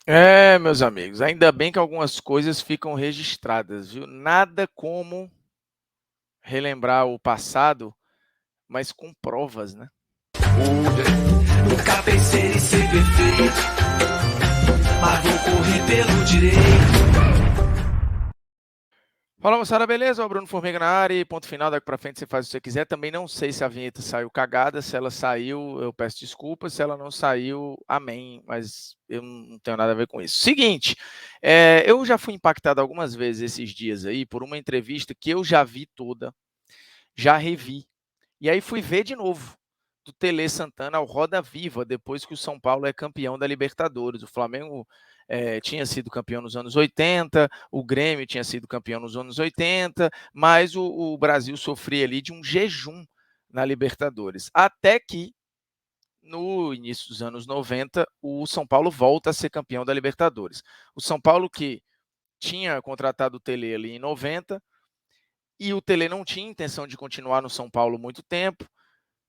É, meus amigos, ainda bem que algumas coisas ficam registradas, viu? Nada como relembrar o passado, mas com provas, né? Nunca pensei em ser perfeito, mas vou correr pelo direito. Fala, moçada, beleza? O Bruno Formiga na área e ponto final, daqui pra frente você faz o que você quiser. Também não sei se a vinheta saiu cagada, se ela saiu, eu peço desculpas, se ela não saiu, amém, mas eu não tenho nada a ver com isso. Seguinte, eu já fui impactado algumas vezes esses dias aí por uma entrevista que eu já vi toda, já revi, e aí fui ver de novo, do Tele Santana ao Roda Viva, depois que o São Paulo é campeão da Libertadores. O Flamengo tinha sido campeão nos anos 80, o Grêmio tinha sido campeão nos anos 80, mas o Brasil sofria ali de um jejum na Libertadores. Até que, no início dos anos 90, o São Paulo volta a ser campeão da Libertadores. O São Paulo que tinha contratado o Tele ali em 90, e o Tele não tinha intenção de continuar no São Paulo muito tempo,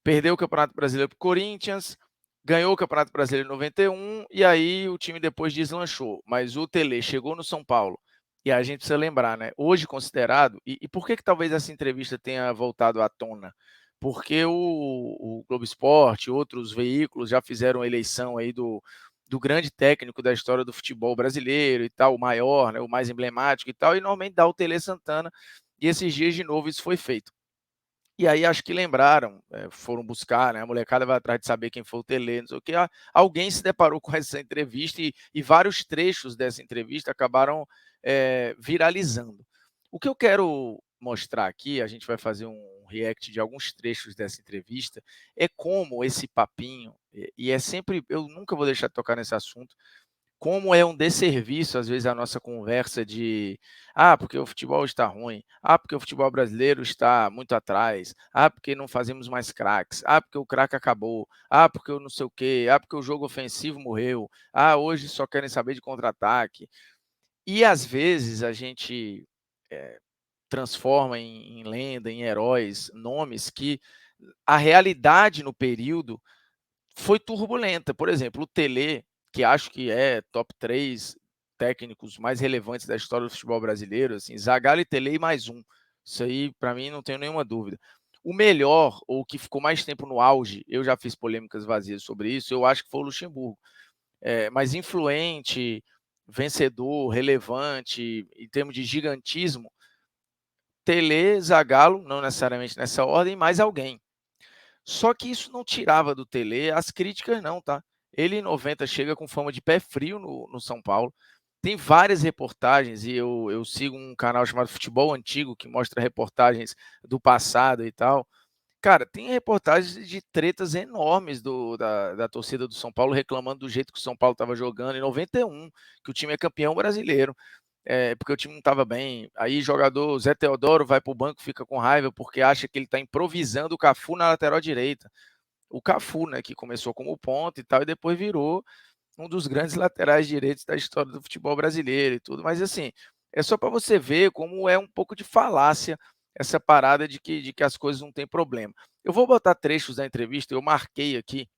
perdeu o Campeonato Brasileiro para o Corinthians, ganhou o Campeonato Brasileiro em 91 e aí o time depois deslanchou. Mas o Tele chegou no São Paulo e a gente precisa lembrar, né? Hoje considerado, e por que talvez essa entrevista tenha voltado à tona? Porque o Globo Esporte, outros veículos já fizeram eleição aí do grande técnico da história do futebol brasileiro e tal, o maior, né, o mais emblemático e tal, e normalmente dá o Tele Santana, e esses dias de novo isso foi feito. E aí acho que lembraram, foram buscar, né, a molecada vai atrás de saber quem foi o Tele, não sei o quê. Alguém se deparou com essa entrevista e vários trechos dessa entrevista acabaram viralizando. O que eu quero mostrar aqui, a gente vai fazer um react de alguns trechos dessa entrevista, é como esse papinho, e é sempre, eu nunca vou deixar de tocar nesse assunto, como é um desserviço, às vezes, a nossa conversa de porque o futebol está ruim, porque o futebol brasileiro está muito atrás, porque não fazemos mais craques, porque o craque acabou, porque eu não sei o quê, porque o jogo ofensivo morreu, hoje só querem saber de contra-ataque. E às vezes a gente transforma em lenda, em heróis, nomes que a realidade no período foi turbulenta. Por exemplo, o Tele, que acho que é top 3 técnicos mais relevantes da história do futebol brasileiro, assim, Zagallo e Tele e mais um. Isso aí, para mim, não tenho nenhuma dúvida. O melhor, ou que ficou mais tempo no auge, eu já fiz polêmicas vazias sobre isso, eu acho que foi o Luxemburgo. Mas influente, vencedor, relevante, em termos de gigantismo, Tele, Zagallo, não necessariamente nessa ordem, mais alguém. Só que isso não tirava do Tele as críticas, não, tá? Ele em 90 chega com fama de pé frio no São Paulo. Tem várias reportagens, e eu sigo um canal chamado Futebol Antigo, que mostra reportagens do passado e tal. Cara, tem reportagens de tretas enormes da torcida do São Paulo reclamando do jeito que o São Paulo estava jogando em 91, que o time é campeão brasileiro, porque o time não estava bem. Aí jogador Zé Teodoro vai para o banco, fica com raiva porque acha que ele está improvisando o Cafu na lateral direita. O Cafu, né, que começou como ponta e tal, e depois virou um dos grandes laterais direitos da história do futebol brasileiro e tudo. Mas assim, é só para você ver como é um pouco de falácia essa parada de que as coisas não têm problema. Eu vou botar trechos da entrevista, eu marquei aqui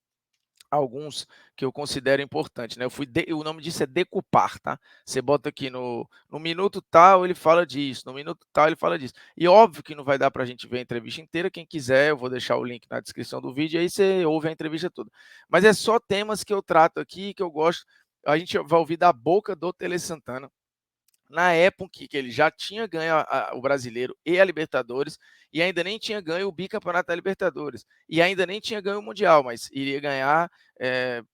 alguns que eu considero importantes, né? O nome disso é decupar, tá? Você bota aqui no minuto tal, ele fala disso, no minuto tal, ele fala disso. E óbvio que não vai dar para a gente ver a entrevista inteira. Quem quiser, eu vou deixar o link na descrição do vídeo, aí você ouve a entrevista toda. Mas é só temas que eu trato aqui, que eu gosto. A gente vai ouvir da boca do Tele Santana, na época que ele já tinha ganho o Brasileiro e a Libertadores, e ainda nem tinha ganho o bicampeonato da Libertadores, e ainda nem tinha ganho o Mundial, mas iria ganhar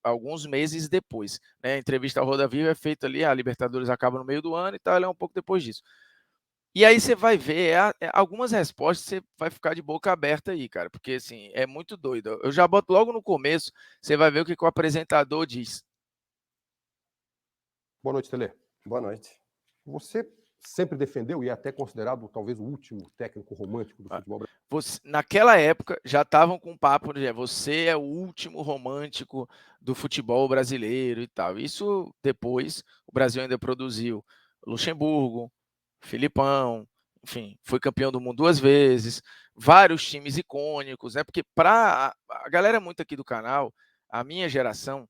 alguns meses depois. Né? A entrevista ao Roda Viva é feita ali, a Libertadores acaba no meio do ano e tal, é um pouco depois disso. E aí você vai ver algumas respostas, você vai ficar de boca aberta aí, cara, porque assim, é muito doido. Eu já boto logo no começo, você vai ver o que o apresentador diz. Boa noite, Tele. Boa noite. Você sempre defendeu e é até considerado talvez o último técnico romântico do futebol brasileiro. Naquela época já estavam com um papo de você é o último romântico do futebol brasileiro e tal. Isso depois o Brasil ainda produziu Luxemburgo, Filipão, enfim, foi campeão do mundo 2 vezes, vários times icônicos, né? Porque para a galera muito aqui do canal, a minha geração,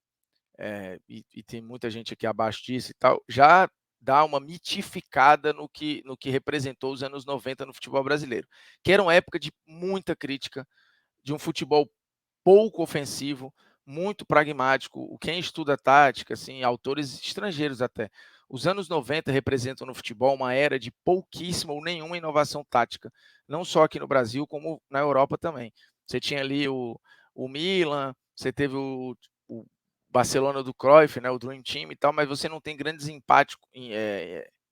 e tem muita gente aqui abaixo disso e tal, já dá uma mitificada no que representou os anos 90 no futebol brasileiro, que era uma época de muita crítica, de um futebol pouco ofensivo, muito pragmático. Quem estuda tática, assim, autores estrangeiros até, os anos 90 representam no futebol uma era de pouquíssima ou nenhuma inovação tática, não só aqui no Brasil, como na Europa também. Você tinha ali o Milan, você teve o Barcelona do Cruyff, né, o Dream Team e tal, mas você não tem grandes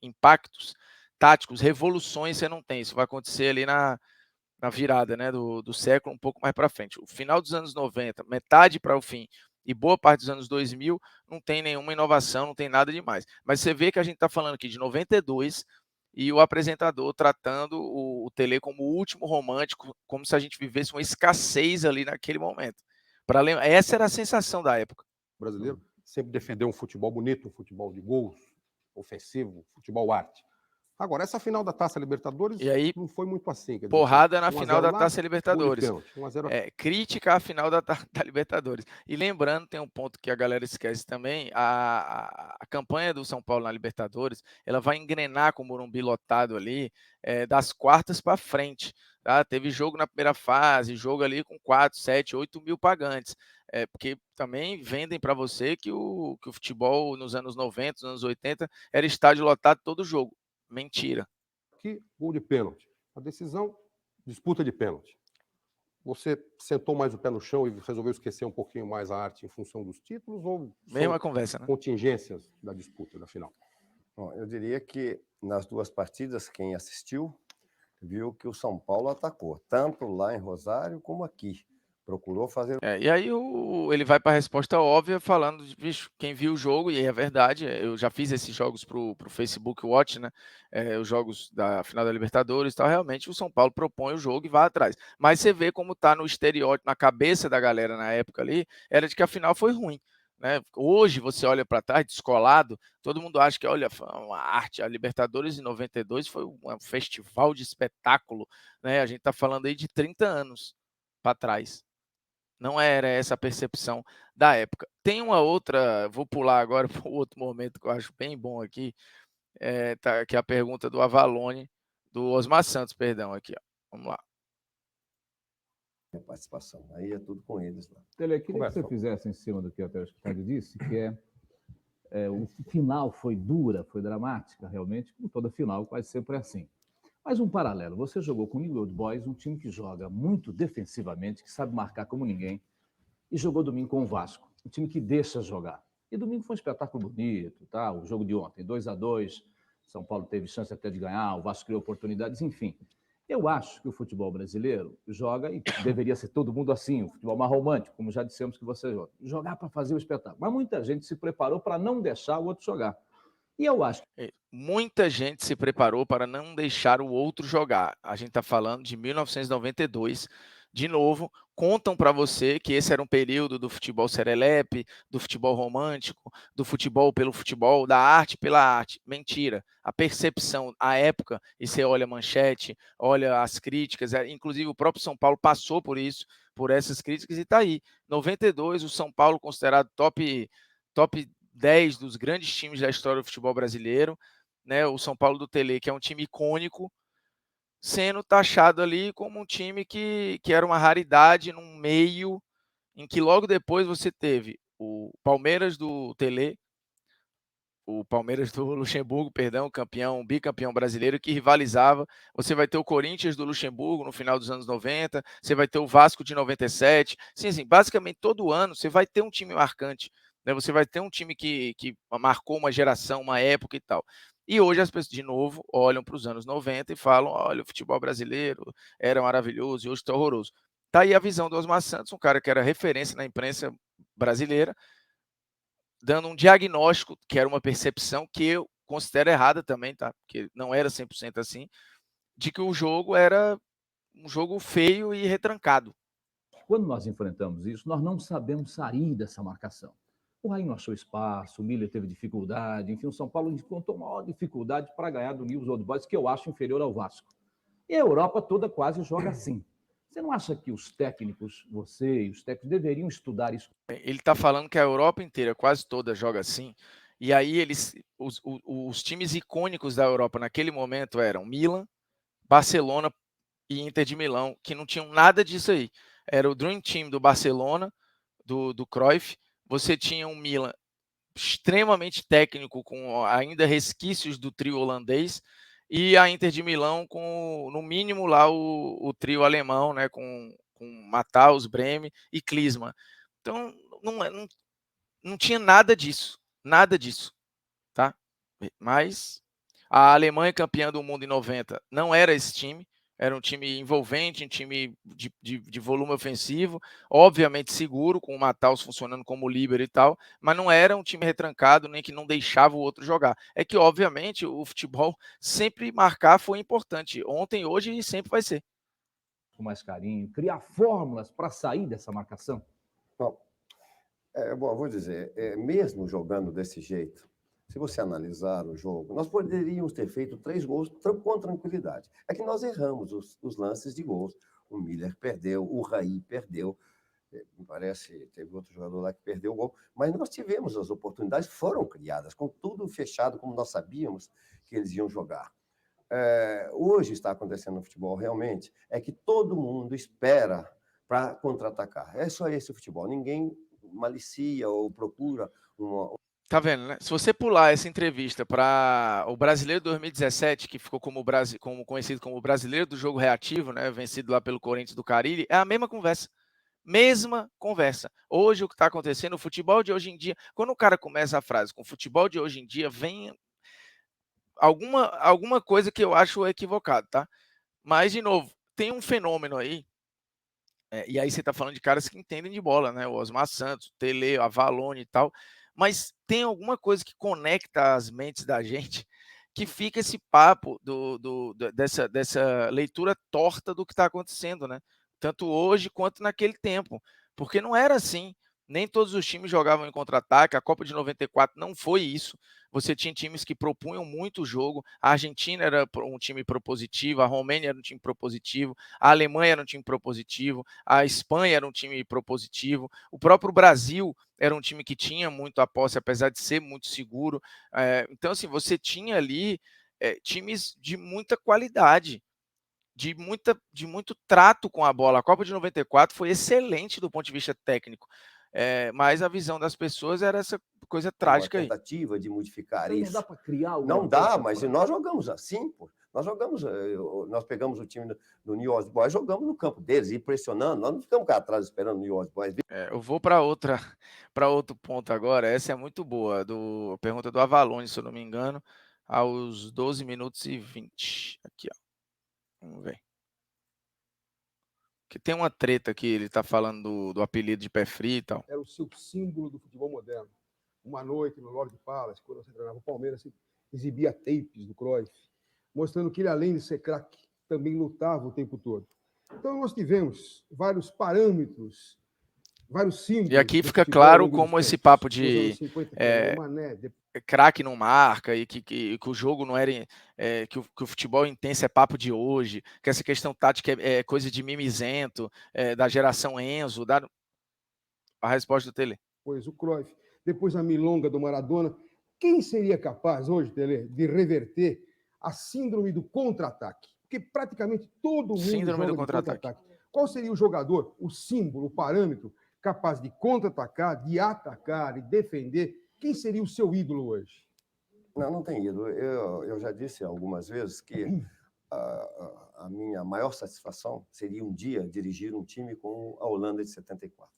impactos táticos, revoluções você não tem. Isso vai acontecer ali na virada, né, do século, um pouco mais para frente. O final dos anos 90, metade para o fim, e boa parte dos anos 2000, não tem nenhuma inovação, não tem nada demais. Mas você vê que a gente está falando aqui de 92 e o apresentador tratando o Tele como o último romântico, como se a gente vivesse uma escassez ali naquele momento. Essa era a sensação da época. O brasileiro sempre defendeu um futebol bonito, um futebol de gols, ofensivo, futebol arte. Agora, essa final da Taça Libertadores E aí, não foi muito assim. Quer dizer, porrada na 1 a final 0 da lá, Taça gol de Libertadores. pênalti, 1 a 0 Crítica à final da Libertadores. E lembrando, tem um ponto que a galera esquece também, a campanha do São Paulo na Libertadores, ela vai engrenar com o Morumbi lotado ali, das quartas para frente. Tá? Teve jogo na primeira fase, jogo ali com 4, 7, 8 mil pagantes. Porque também vendem para você que o futebol nos anos 90, nos anos 80, era estádio lotado todo jogo. Mentira. aqui, gol de pênalti. A decisão, disputa de pênalti. Você sentou mais o pé no chão e resolveu esquecer um pouquinho mais a arte em função dos títulos ou Mesma são conversa, né? contingências da disputa, da final? Bom, eu diria que nas duas partidas, quem assistiu viu que o São Paulo atacou, tanto lá em Rosário como aqui. Procurou fazer. E aí ele vai para a resposta óbvia falando de, bicho, quem viu o jogo, e é verdade, eu já fiz esses jogos pro Facebook Watch, né? Os jogos da final da Libertadores e tal, realmente o São Paulo propõe o jogo e vai atrás. Mas você vê como tá no estereótipo, na cabeça da galera na época ali, era de que a final foi ruim. Né? Hoje você olha para trás, descolado, todo mundo acha que, olha, foi uma arte. A Libertadores em 92 foi um festival de espetáculo, né? A gente está falando aí de 30 anos para trás. Não era essa a percepção da época. Tem uma outra, vou pular agora para um outro momento que eu acho bem bom aqui, que é a pergunta do Avalone, do Osmar Santos, perdão, aqui. Ó. Vamos lá. A participação. Aí é tudo com eles lá. Tele, queria que você fizesse em cima do que o Telespectador disse, que o final foi dura, foi dramática, realmente, como toda final, quase sempre é assim. Mas um paralelo, você jogou com o New Old Boys, um time que joga muito defensivamente, que sabe marcar como ninguém, e jogou domingo com o Vasco, um time que deixa jogar. E domingo foi um espetáculo bonito, tá? O jogo de ontem, 2-2, São Paulo teve chance até de ganhar, o Vasco criou oportunidades, enfim. Eu acho que o futebol brasileiro joga, e deveria ser todo mundo assim, o futebol mais romântico, como já dissemos que você joga. Jogar para fazer o espetáculo. Mas muita gente se preparou para não deixar o outro jogar. E eu acho que muita gente se preparou para não deixar o outro jogar. A gente está falando de 1992. De novo, contam para você que esse era um período do futebol serelepe, do futebol romântico, do futebol pelo futebol, da arte pela arte. Mentira. A percepção, a época, e você olha a manchete, olha as críticas, inclusive o próprio São Paulo passou por isso, por essas críticas, e está aí. 92, o São Paulo considerado top 10 dos grandes times da história do futebol brasileiro, né? O São Paulo do Tele, que é um time icônico, sendo taxado ali como um time que era uma raridade num meio em que logo depois você teve o Palmeiras do Tele, o Palmeiras do Luxemburgo, perdão, bicampeão brasileiro, que rivalizava. Você vai ter o Corinthians do Luxemburgo no final dos anos 90, você vai ter o Vasco de 97. Sim, assim, basicamente todo ano você vai ter um time marcante. Né? Você vai ter um time que marcou uma geração, uma época e tal. E hoje as pessoas, de novo, olham para os anos 90 e falam, olha, o futebol brasileiro era maravilhoso e hoje está horroroso. Tá aí a visão do Osmar Santos, um cara que era referência na imprensa brasileira, dando um diagnóstico, que era uma percepção que eu considero errada também, tá? Porque não era 100% assim, de que o jogo era um jogo feio e retrancado. Quando nós enfrentamos isso, nós não sabemos sair dessa marcação. O Raí não achou espaço, o Miller teve dificuldade, enfim, o São Paulo encontrou maior dificuldade para ganhar do New Old Boys, que eu acho inferior ao Vasco. E a Europa toda quase joga assim. Você não acha que os técnicos, você e os técnicos, deveriam estudar isso? Ele está falando que a Europa inteira, quase toda, joga assim. E aí os times icônicos da Europa naquele momento eram Milan, Barcelona e Inter de Milão, que não tinham nada disso aí. Era o Dream Team do Barcelona, do Cruyff. Você tinha um Milan extremamente técnico, com ainda resquícios do trio holandês, e a Inter de Milão com, no mínimo, lá o trio alemão, né, com Matthaus, Breme e Klinsmann. Então, não tinha nada disso, tá? Mas a Alemanha, campeã do mundo em 90, não era esse time. Era um time envolvente, um time de volume ofensivo, obviamente seguro, com o Matthaus funcionando como líbero e tal, mas não era um time retrancado, nem que não deixava o outro jogar. É que, obviamente, o futebol sempre marcar foi importante. Ontem, hoje e sempre vai ser. Com mais carinho, criar fórmulas para sair dessa marcação? Bom, bom, vou dizer, mesmo jogando desse jeito, se você analisar o jogo, nós poderíamos ter feito 3 gols com tranquilidade. É que nós erramos os lances de gols. O Miller perdeu, o Raí perdeu, me parece, teve outro jogador lá que perdeu o gol, mas nós tivemos as oportunidades, foram criadas, com tudo fechado, como nós sabíamos que eles iam jogar. Hoje está acontecendo no futebol, realmente, é que todo mundo espera para contra-atacar. É só esse o futebol. Ninguém malicia ou procura uma... Tá vendo, né? Se você pular essa entrevista para o Brasileiro 2017, que ficou como conhecido como o Brasileiro do Jogo Reativo, né, vencido lá pelo Corinthians do Carille, é a mesma conversa. Mesma conversa. Hoje, o que está acontecendo, o futebol de hoje em dia, quando o cara começa a frase com o futebol de hoje em dia, vem alguma coisa que eu acho equivocado, tá? Mas, de novo, tem um fenômeno aí, e aí você está falando de caras que entendem de bola, né? O Osmar Santos, o Tele, a Valone e tal, mas tem alguma coisa que conecta as mentes da gente, que fica esse papo dessa leitura torta do que está acontecendo, né? Tanto hoje quanto naquele tempo, porque não era assim. Nem todos os times jogavam em contra-ataque. A Copa de 94 não foi isso. Você tinha times que propunham muito o jogo. A Argentina era um time propositivo, a Romênia era um time propositivo, a Alemanha era um time propositivo, a Espanha era um time propositivo, o próprio Brasil era um time que tinha muito a posse, apesar de ser muito seguro. Então, assim, você tinha ali times de muita qualidade, de muito trato com a bola. A Copa de 94 foi excelente do ponto de vista técnico, mas a visão das pessoas era essa coisa Uma trágica aí. tentativa de modificar Então, não isso. dá para criar alguma Não dá, coisa mas pra- nós jogamos assim, pô. Nós pegamos o time do New Orleans Boys, jogamos no campo deles, e pressionando. Nós não ficamos cá atrás esperando o New Orleans Boys. Eu vou para outro ponto agora. Essa é muito boa, a pergunta do Avalone, se eu não me engano, aos 12 minutos e 20. Aqui, ó. Vamos ver. Que tem uma treta que ele está falando do apelido de pé frio e tal. Era o seu símbolo do futebol moderno. Uma noite no Lord Palace, quando você treinava o Palmeiras, você exibia tapes do Cruyff, mostrando que ele, além de ser craque, também lutava o tempo todo. Então, nós tivemos vários parâmetros, vários símbolos. E aqui do fica futebol ao claro longo dos como esse tempos. papo Nos de anos 50, Pelé, Mané, craque não marca e que o jogo não era. Que o futebol intenso é papo de hoje, que essa questão tática é coisa de mimizento, da geração Enzo. A resposta do Tele. depois o Cruyff, depois a milonga do Maradona. Quem seria capaz hoje, Tele, de reverter a síndrome do contra-ataque? Porque praticamente todo mundo Síndrome do joga de contra-ataque. contra-ataque. Qual seria o jogador, o símbolo, o parâmetro capaz de contra-atacar, de atacar e defender? Quem seria o seu ídolo hoje? Não tem ídolo. Eu já disse algumas vezes que a minha maior satisfação seria um dia dirigir um time com a Holanda de 74.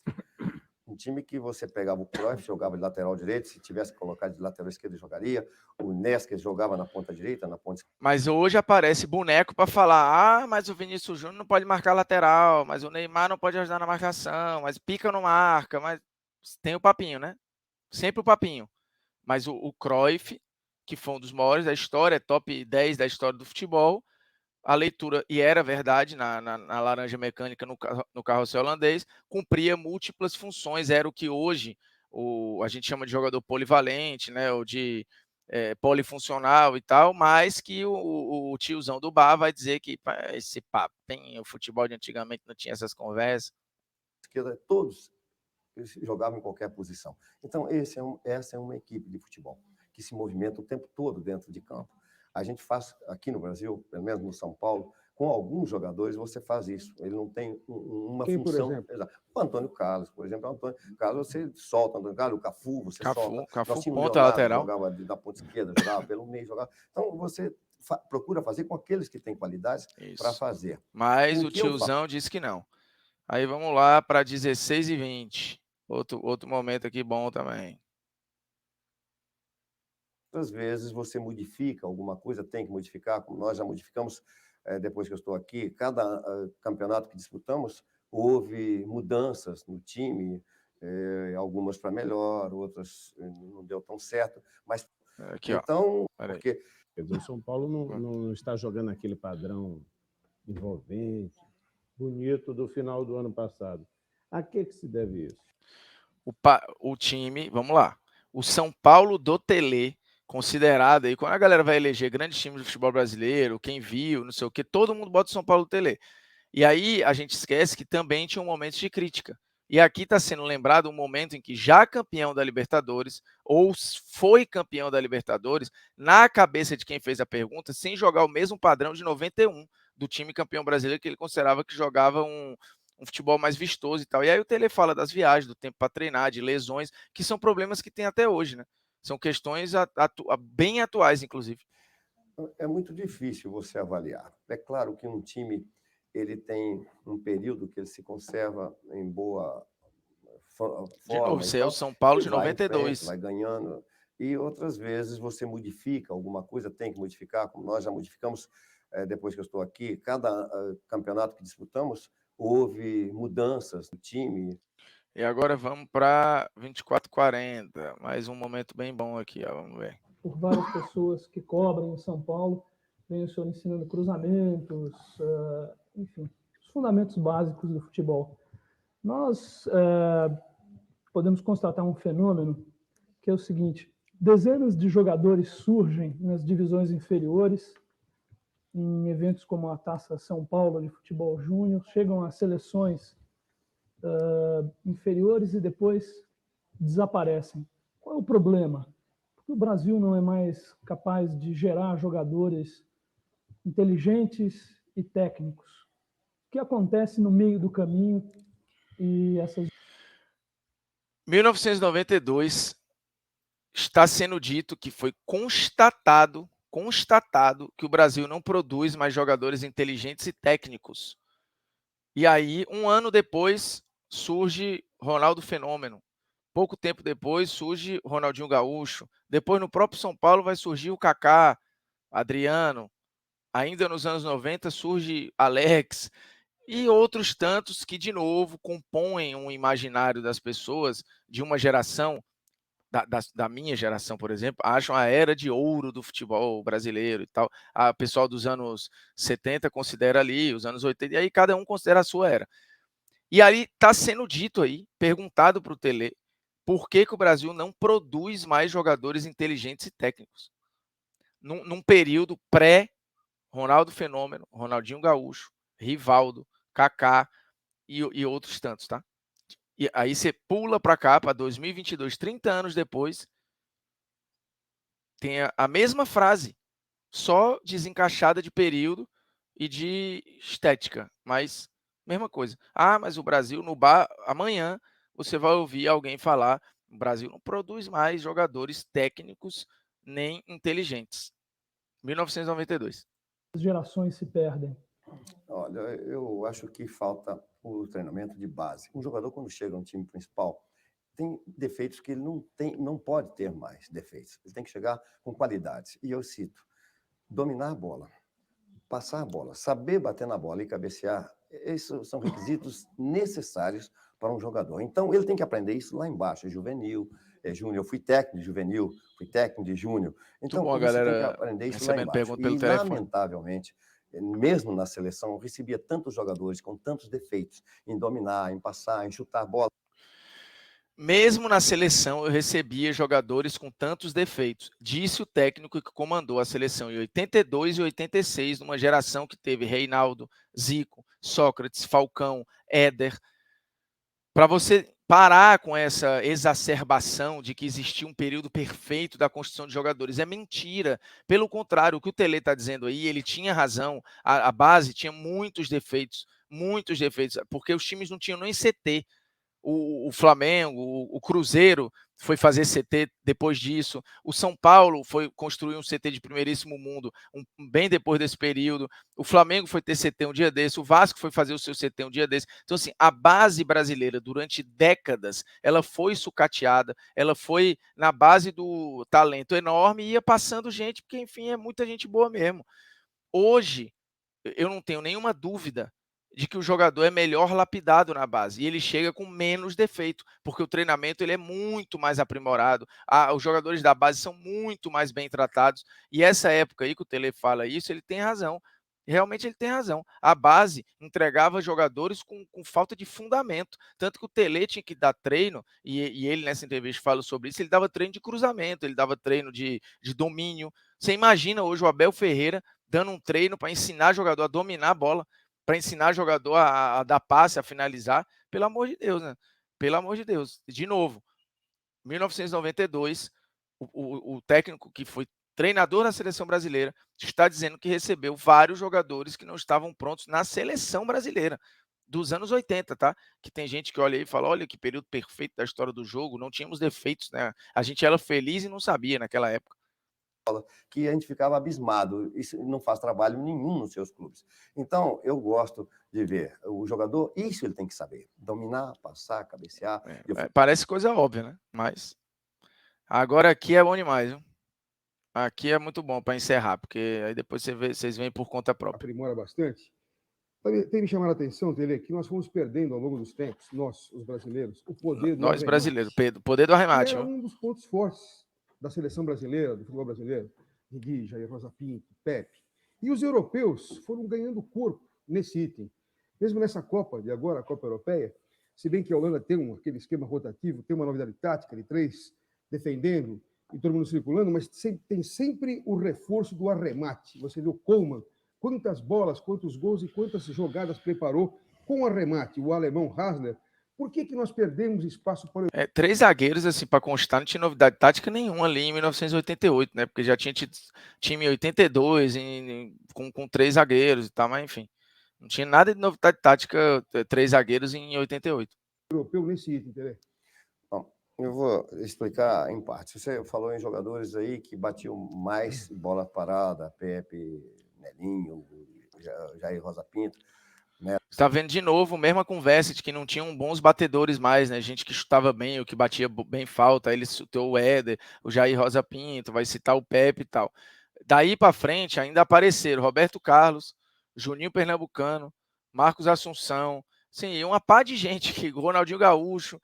Um time que você pegava o Cruyff, jogava de lateral direito, se tivesse colocado de lateral esquerdo, jogaria. O Neskes jogava na ponta direita, na ponta esquerda. Mas hoje aparece boneco para falar: mas o Vinícius Júnior não pode marcar lateral, mas o Neymar não pode ajudar na marcação, mas Pica não marca, mas tem o papinho, né? Sempre o papinho. Mas o Cruyff, que foi um dos maiores da história, top 10 da história do futebol, a leitura, e era verdade, na laranja mecânica, no carrossel holandês, cumpria múltiplas funções, era o que hoje a gente chama de jogador polivalente, né, ou de polifuncional e tal, mas que o tiozão do bar vai dizer que esse papinho, o futebol de antigamente não tinha essas conversas. Esquerda, todos eles jogavam em qualquer posição. Então, essa é uma equipe de futebol que se movimenta o tempo todo dentro de campo. A gente faz, aqui no Brasil, pelo menos no São Paulo, com alguns jogadores você faz isso. Ele não tem uma Quem, função. por exemplo? O Antônio Carlos, por exemplo. O Antônio Carlos, você solta o Antônio Carlos, o Cafu, você solta. Cafu Nós tínhamos o ponta Leonardo, lateral. jogava da ponta esquerda, jogava pelo meio, jogava. Então, você procura fazer com aqueles que têm qualidades para fazer. Mas o tiozão disse que não. Aí vamos lá para 16h20. Outro momento aqui bom também. Às vezes você modifica alguma coisa, tem que modificar, como nós já modificamos depois que eu estou aqui. Cada campeonato que disputamos, houve mudanças no time, algumas para melhor, outras não deu tão certo. Mas aqui, então, porque quer dizer, o São Paulo não está jogando aquele padrão envolvente, bonito do final do ano passado. A que se deve isso? O time, vamos lá, o São Paulo do Tele, considerado aí, quando a galera vai eleger grandes times do futebol brasileiro, quem viu, não sei o que, todo mundo bota o São Paulo do Tele. E aí a gente esquece que também tinha um momento de crítica. E aqui está sendo lembrado um momento em que já campeão da Libertadores, ou foi campeão da Libertadores, na cabeça de quem fez a pergunta, sem jogar o mesmo padrão de 91 do time campeão brasileiro, que ele considerava que jogava um futebol mais vistoso e tal. E aí o Tele fala das viagens, do tempo para treinar, de lesões, que são problemas que tem até hoje, né? São questões bem atuais, inclusive. É muito difícil você avaliar. É claro que um time ele tem um período que ele se conserva em boa forma. De novo, você é o São Paulo de 92. Vai ganhando. E outras vezes você modifica alguma coisa, tem que modificar, como nós já modificamos depois que eu estou aqui. Cada campeonato que disputamos, houve mudanças no time. E agora vamos para 24h40, mais um momento bem bom aqui, ó, vamos ver. Por várias pessoas que cobrem em São Paulo, vem o senhor ensinando cruzamentos, enfim, os fundamentos básicos do futebol. Nós podemos constatar um fenômeno que é o seguinte: dezenas de jogadores surgem nas divisões inferiores, em eventos como a Taça São Paulo de Futebol Júnior, chegam às seleções inferiores e depois desaparecem. Qual é o problema? Porque o Brasil não é mais capaz de gerar jogadores inteligentes e técnicos. O que acontece no meio do caminho e essas... 1992, está sendo dito que foi constatado que o Brasil não produz mais jogadores inteligentes e técnicos. E aí, um ano depois, surge Ronaldo Fenômeno. Pouco tempo depois, surge Ronaldinho Gaúcho. Depois, no próprio São Paulo, vai surgir o Kaká, Adriano. Ainda nos anos 90, surge Alex. E outros tantos que, de novo, compõem um imaginário das pessoas de uma geração, da minha geração, por exemplo, acham a era de ouro do futebol brasileiro e tal. O pessoal dos anos 70 considera ali, os anos 80, e aí cada um considera a sua era. E aí está sendo dito aí, perguntado para o Tele, por que o Brasil não produz mais jogadores inteligentes e técnicos? Num período pré-Ronaldo Fenômeno, Ronaldinho Gaúcho, Rivaldo, Kaká e outros tantos, tá? E aí você pula para cá, para 2022, 30 anos depois, tem a mesma frase, só desencaixada de período e de estética, mas mesma coisa. Mas o Brasil no bar, amanhã você vai ouvir alguém falar, o Brasil não produz mais jogadores técnicos nem inteligentes. 1992. As gerações se perdem. Olha, eu acho que falta o treinamento de base. Um jogador, quando chega no time principal, tem defeitos que ele não pode ter mais defeitos. Ele tem que chegar com qualidades. E eu cito, dominar a bola, passar a bola, saber bater na bola e cabecear, esses são requisitos necessários para um jogador. Então, ele tem que aprender isso lá embaixo, juvenil, júnior. Eu fui técnico de juvenil, fui técnico de júnior. Então, bom, você galera, tem que aprender isso lá embaixo. E, lamentavelmente, mesmo na seleção, eu recebia tantos jogadores com tantos defeitos em dominar, em passar, em chutar a bola. Mesmo na seleção, eu recebia jogadores com tantos defeitos, disse o técnico que comandou a seleção em 82 e 86, numa geração que teve Reinaldo, Zico, Sócrates, Falcão, Éder. Para você parar com essa exacerbação de que existia um período perfeito da construção de jogadores, é mentira. Pelo contrário, o que o Tele está dizendo aí, ele tinha razão, a base tinha muitos defeitos, porque os times não tinham nem CT. O Flamengo, o Cruzeiro foi fazer CT depois disso, o São Paulo foi construir um CT de primeiríssimo mundo bem depois desse período, o Flamengo foi ter CT um dia desse, o Vasco foi fazer o seu CT um dia desse. Então, assim, a base brasileira, durante décadas, ela foi sucateada, ela foi na base do talento enorme e ia passando gente, porque, enfim, é muita gente boa mesmo. Hoje, eu não tenho nenhuma dúvida de que o jogador é melhor lapidado na base e ele chega com menos defeito, porque o treinamento ele é muito mais aprimorado, os jogadores da base são muito mais bem tratados, e essa época aí que o Tele fala isso, ele tem razão, realmente ele tem razão. A base entregava jogadores com falta de fundamento, tanto que o Tele tinha que dar treino, e ele nessa entrevista fala sobre isso, ele dava treino de cruzamento, ele dava treino de domínio. Você imagina hoje o Abel Ferreira dando um treino para ensinar jogador a dominar a bola, para ensinar jogador a dar passe, a finalizar, pelo amor de Deus, né? Pelo amor de Deus. De novo, 1992, o técnico que foi treinador da seleção brasileira está dizendo que recebeu vários jogadores que não estavam prontos na seleção brasileira dos anos 80, tá? Que tem gente que olha aí e fala, olha que período perfeito da história do jogo, não tínhamos defeitos, né? A gente era feliz e não sabia naquela época. Que a gente ficava abismado, isso não faz trabalho nenhum nos seus clubes. Então, eu gosto de ver o jogador, isso ele tem que saber, dominar, passar, cabecear. Parece coisa óbvia, né? Mas agora aqui é bom demais, viu? Aqui é muito bom para encerrar, porque aí depois vocês vêm por conta própria. Aprimora bastante. Tem me chamado a atenção, Tele, que nós fomos perdendo ao longo dos tempos, nós, os brasileiros, o poder do Nós arremate, brasileiros, Pedro, poder do arremate. que era um dos pontos fortes da seleção brasileira, do futebol brasileiro. Rigui, Jair Rosa Pinto, Pepe. E os europeus foram ganhando corpo nesse item. Mesmo nessa Copa de agora, a Copa Europeia, se bem que a Holanda tem aquele esquema rotativo, tem uma novidade tática de 3 defendendo e todo mundo circulando, mas tem sempre o reforço do arremate. Você viu o Coleman, quantas bolas, quantos gols e quantas jogadas preparou com arremate. O alemão Hasler. Por que nós perdemos espaço para... 3 zagueiros, assim, para constar, não tinha novidade tática nenhuma ali em 1988, né? Porque já tinha time em 82 com 3 zagueiros e tal, mas enfim. Não tinha nada de novidade tática, 3 zagueiros em 88. Europeu nesse item, entendeu? Bom, eu vou explicar em parte. Você falou em jogadores aí que batiam mais bola parada, Pepe, Nelinho, Jair Rosa Pinto. Né? Você está vendo de novo, mesma conversa de que não tinham bons batedores mais, né? Gente que chutava bem, o que batia bem falta. Aí ele citou o Éder, o Jair Rosa Pinto, vai citar o Pepe e tal. Daí para frente ainda apareceram Roberto Carlos, Juninho Pernambucano, Marcos Assunção, sim, uma pá de gente que Ronaldinho Gaúcho.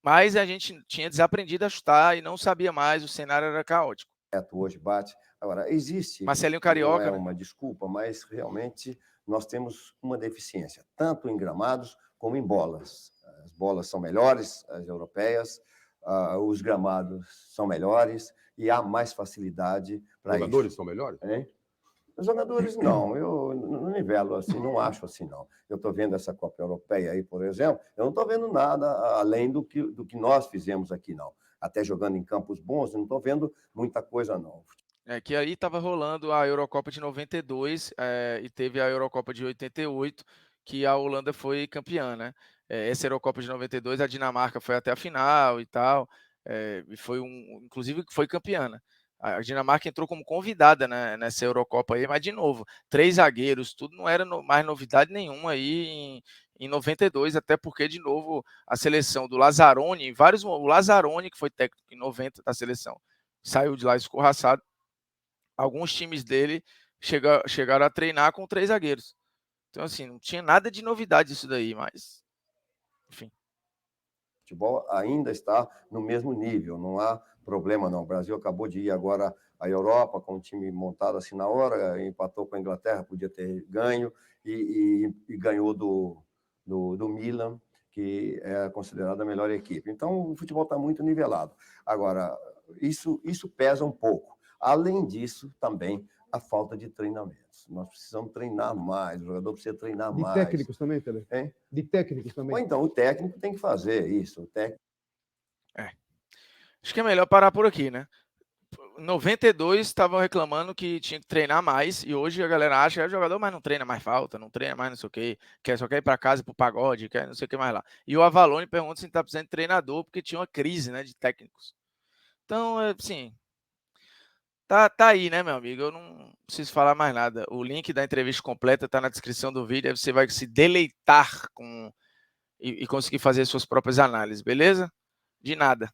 Mas a gente tinha desaprendido a chutar e não sabia mais, o cenário era caótico. Hoje bate. Agora, existe... Marcelinho Carioca, não é uma desculpa, mas realmente nós temos uma deficiência, tanto em gramados como em bolas. As bolas são melhores, as europeias, os gramados são melhores e há mais facilidade para isso. Os jogadores são melhores? Hein? Os jogadores não, eu não nivelo assim, não acho assim não. Eu estou vendo essa Copa Europeia aí, por exemplo, eu não estou vendo nada além do que nós fizemos aqui, não. Até jogando em campos bons, eu não estou vendo muita coisa, não. Que aí estava rolando a Eurocopa de 92 e teve a Eurocopa de 88, que a Holanda foi campeã, né? Essa Eurocopa de 92, a Dinamarca foi até a final e tal, e foi inclusive foi campeã, né? A Dinamarca entrou como convidada, né, nessa Eurocopa aí, mas de novo, 3 zagueiros, tudo não era mais novidade nenhuma aí em 92, até porque, de novo, a seleção do Lazzaroni, o Lazzaroni, que foi técnico em 90 da seleção, saiu de lá escorraçado. Alguns times dele chegaram a treinar com 3 zagueiros. Então, assim, não tinha nada de novidade isso daí, mas... Enfim. O futebol ainda está no mesmo nível, não há problema não. O Brasil acabou de ir agora à Europa com um time montado assim na hora, empatou com a Inglaterra, podia ter ganho, e ganhou do Milan, que é considerada a melhor equipe. Então, o futebol está muito nivelado. Agora, isso pesa um pouco. Além disso, também a falta de treinamentos. Nós precisamos treinar mais, o jogador precisa treinar De mais. técnicos também, Tele? Hein? De técnicos também. Ou então, o técnico tem que fazer isso. O técnico... Acho que é melhor parar por aqui, né? 92 estavam reclamando que tinha que treinar mais, e hoje a galera acha que é jogador, mas não treina mais falta, não treina mais não sei o que, só quer ir para casa pro pagode, quer não sei o que mais lá. E o Avalone pergunta se está precisando de treinador, porque tinha uma crise, né, de técnicos. Então, assim, tá aí, né, meu amigo? Eu não preciso falar mais nada. O link da entrevista completa tá na descrição do vídeo, aí você vai se deleitar com e conseguir fazer suas próprias análises, beleza? De nada.